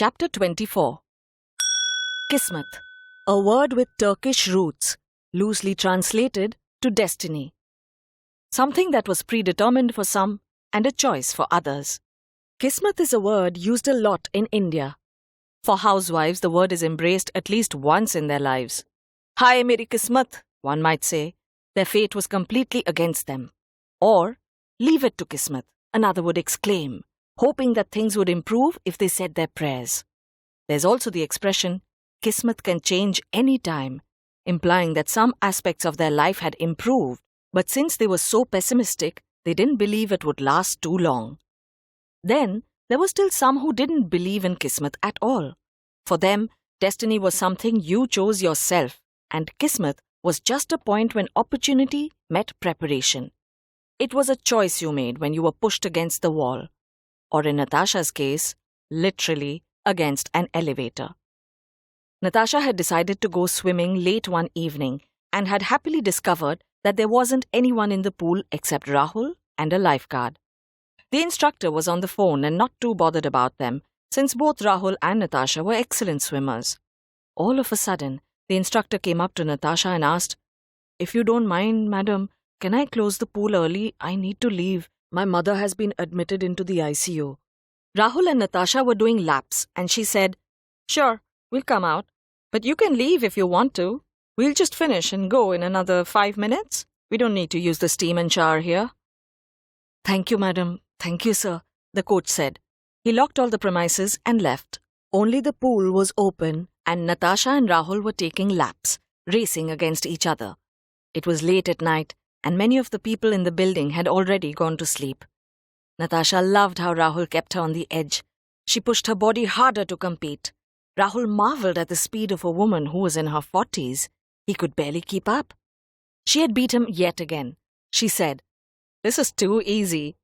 Chapter 24. Kismet, a word with Turkish roots, loosely translated to destiny. Something that was predetermined for some and a choice for others. Kismet is a word used a lot in India. For housewives, the word is embraced at least once in their lives. Hi, meri kismat, one might say. Their fate was completely against them. Or, leave it to Kismet, another would exclaim, hoping that things would improve if they said their prayers. There's also the expression, Kismet can change any time, implying that some aspects of their life had improved, but since they were so pessimistic, they didn't believe it would last too long. Then, there were still some who didn't believe in Kismet at all. For them, destiny was something you chose yourself, and Kismet was just a point when opportunity met preparation. It was a choice you made when you were pushed against the wall. Or in Natasha's case, literally against an elevator. Natasha had decided to go swimming late one evening and had happily discovered that there wasn't anyone in the pool except Rahul and a lifeguard. The instructor was on the phone and not too bothered about them, since both Rahul and Natasha were excellent swimmers. All of a sudden, the instructor came up to Natasha and asked, "If you don't mind, madam, can I close the pool early? I need to leave. My mother has been admitted into the ICU." Rahul and Natasha were doing laps, and she said, "Sure, we'll come out. But you can leave if you want to. We'll just finish and go in another 5 minutes. We don't need to use the steam and shower here." "Thank you, madam. Thank you, sir," the coach said. He locked all the premises and left. Only the pool was open, and Natasha and Rahul were taking laps, racing against each other. It was late at night, and many of the people in the building had already gone to sleep. Natasha loved how Rahul kept her on the edge. She pushed her body harder to compete. Rahul marveled at the speed of a woman who was in her 40s. He could barely keep up. She had beat him yet again. She said, "This is too easy."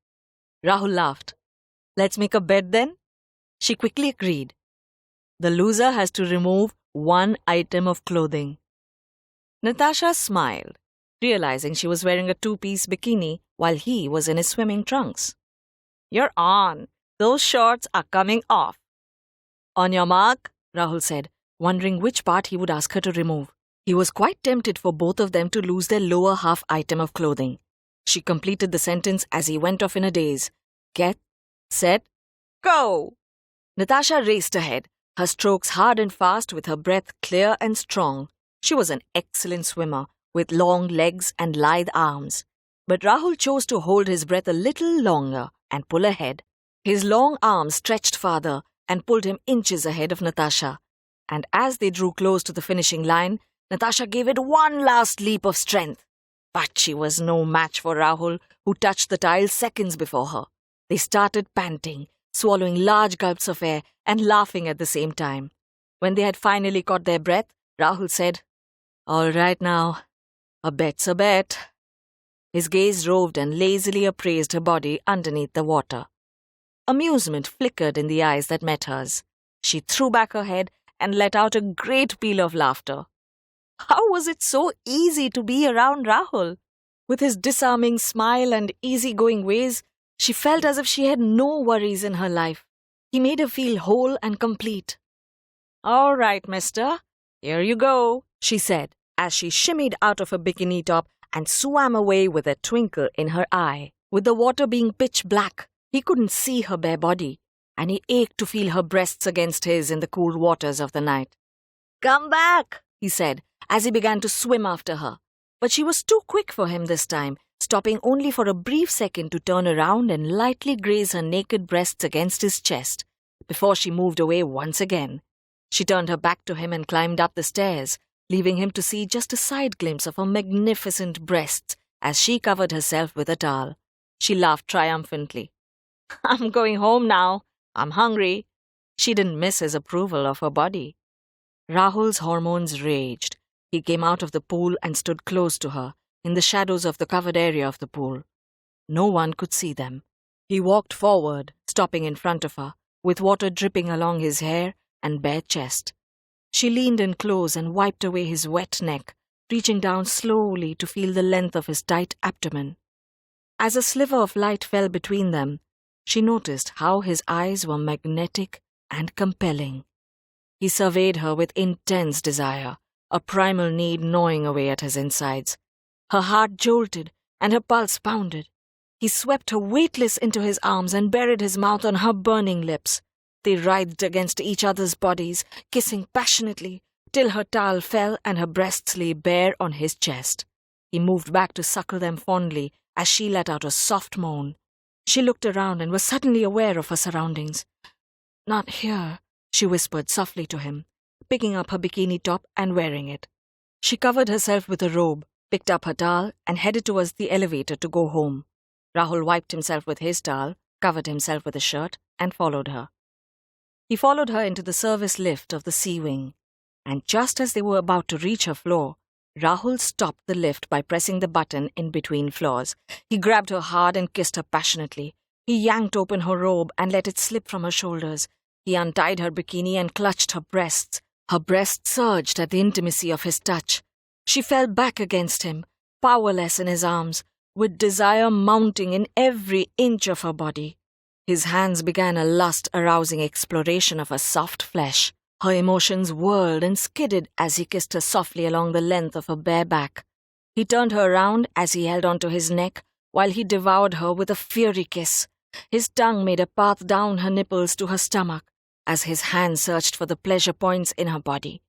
Rahul laughed. "Let's make a bet then?" She quickly agreed. The loser has to remove one item of clothing. Natasha smiled, realizing she was wearing a two-piece bikini while he was in his swimming trunks. "You're on. Those shorts are coming off." "On your mark," Rahul said, wondering which part he would ask her to remove. He was quite tempted for both of them to lose their lower half item of clothing. She completed the sentence as he went off in a daze. "Get, set, go!" Natasha raced ahead, her strokes hard and fast with her breath clear and strong. She was an excellent swimmer, with long legs and lithe arms. But Rahul chose to hold his breath a little longer and pull ahead. His long arms stretched farther and pulled him inches ahead of Natasha. And as they drew close to the finishing line, Natasha gave it one last leap of strength. But she was no match for Rahul, who touched the tile seconds before her. They started panting, swallowing large gulps of air and laughing at the same time. When they had finally caught their breath, Rahul said, "All right now, a bet's a bet." His gaze roved and lazily appraised her body underneath the water. Amusement flickered in the eyes that met hers. She threw back her head and let out a great peal of laughter. How was it so easy to be around Rahul? With his disarming smile and easygoing ways, she felt as if she had no worries in her life. He made her feel whole and complete. "All right, mister, here you go," she said, as she shimmied out of her bikini top and swam away with a twinkle in her eye. With the water being pitch black, he couldn't see her bare body, and he ached to feel her breasts against his in the cool waters of the night. "Come back," he said, as he began to swim after her. But she was too quick for him this time, stopping only for a brief second to turn around and lightly graze her naked breasts against his chest, before she moved away once again. She turned her back to him and climbed up the stairs, leaving him to see just a side glimpse of her magnificent breasts as she covered herself with a towel. She laughed triumphantly. "I'm going home now. I'm hungry." She didn't miss his approval of her body. Rahul's hormones raged. He came out of the pool and stood close to her, in the shadows of the covered area of the pool. No one could see them. He walked forward, stopping in front of her, with water dripping along his hair and bare chest. She leaned in close and wiped away his wet neck, reaching down slowly to feel the length of his tight abdomen. As a sliver of light fell between them, she noticed how his eyes were magnetic and compelling. He surveyed her with intense desire, a primal need gnawing away at his insides. Her heart jolted and her pulse pounded. He swept her weightless into his arms and buried his mouth on her burning lips. They writhed against each other's bodies, kissing passionately, till her towel fell and her breasts lay bare on his chest. He moved back to suckle them fondly as she let out a soft moan. She looked around and was suddenly aware of her surroundings. "Not here," she whispered softly to him, picking up her bikini top and wearing it. She covered herself with a robe, picked up her towel, and headed towards the elevator to go home. Rahul wiped himself with his towel, covered himself with a shirt, and followed her. He followed her into the service lift of the C wing, and just as they were about to reach her floor, Rahul stopped the lift by pressing the button in between floors. He grabbed her hard and kissed her passionately. He yanked open her robe and let it slip from her shoulders. He untied her bikini and clutched her breasts. Her breasts surged at the intimacy of his touch. She fell back against him, powerless in his arms, with desire mounting in every inch of her body. His hands began a lust-arousing exploration of her soft flesh. Her emotions whirled and skidded as he kissed her softly along the length of her bare back. He turned her around as he held onto his neck while he devoured her with a fiery kiss. His tongue made a path down her nipples to her stomach as his hand searched for the pleasure points in her body.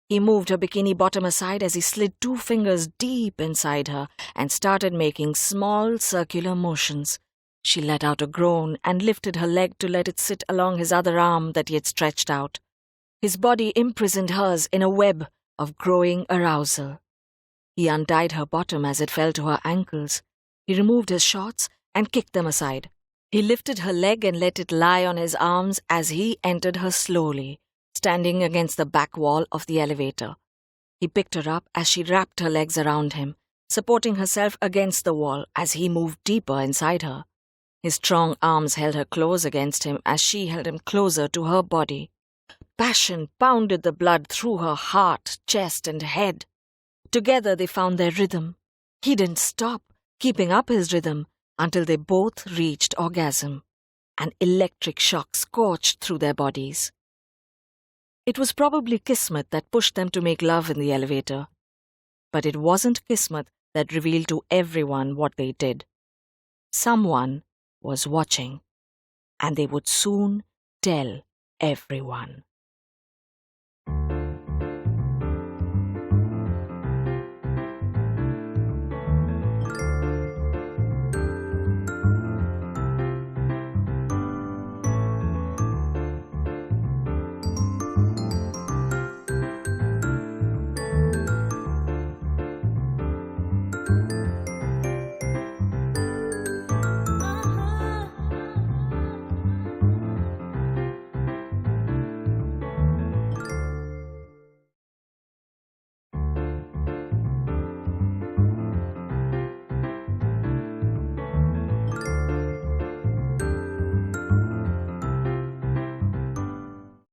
He moved her bikini bottom aside as he slid 2 fingers deep inside her and started making small circular motions. She let out a groan and lifted her leg to let it sit along his other arm that he had stretched out. His body imprisoned hers in a web of growing arousal. He untied her bottom as it fell to her ankles. He removed his shorts and kicked them aside. He lifted her leg and let it lie on his arms as he entered her slowly, standing against the back wall of the elevator. He picked her up as she wrapped her legs around him, supporting herself against the wall as he moved deeper inside her. His strong arms held her close against him as she held him closer to her body. Passion pounded the blood through her heart, chest, and head. Together they found their rhythm. He didn't stop, keeping up his rhythm, until they both reached orgasm. An electric shock scorched through their bodies. It was probably Kismet that pushed them to make love in the elevator. But it wasn't Kismet that revealed to everyone what they did. Someone was watching, and they would soon tell everyone.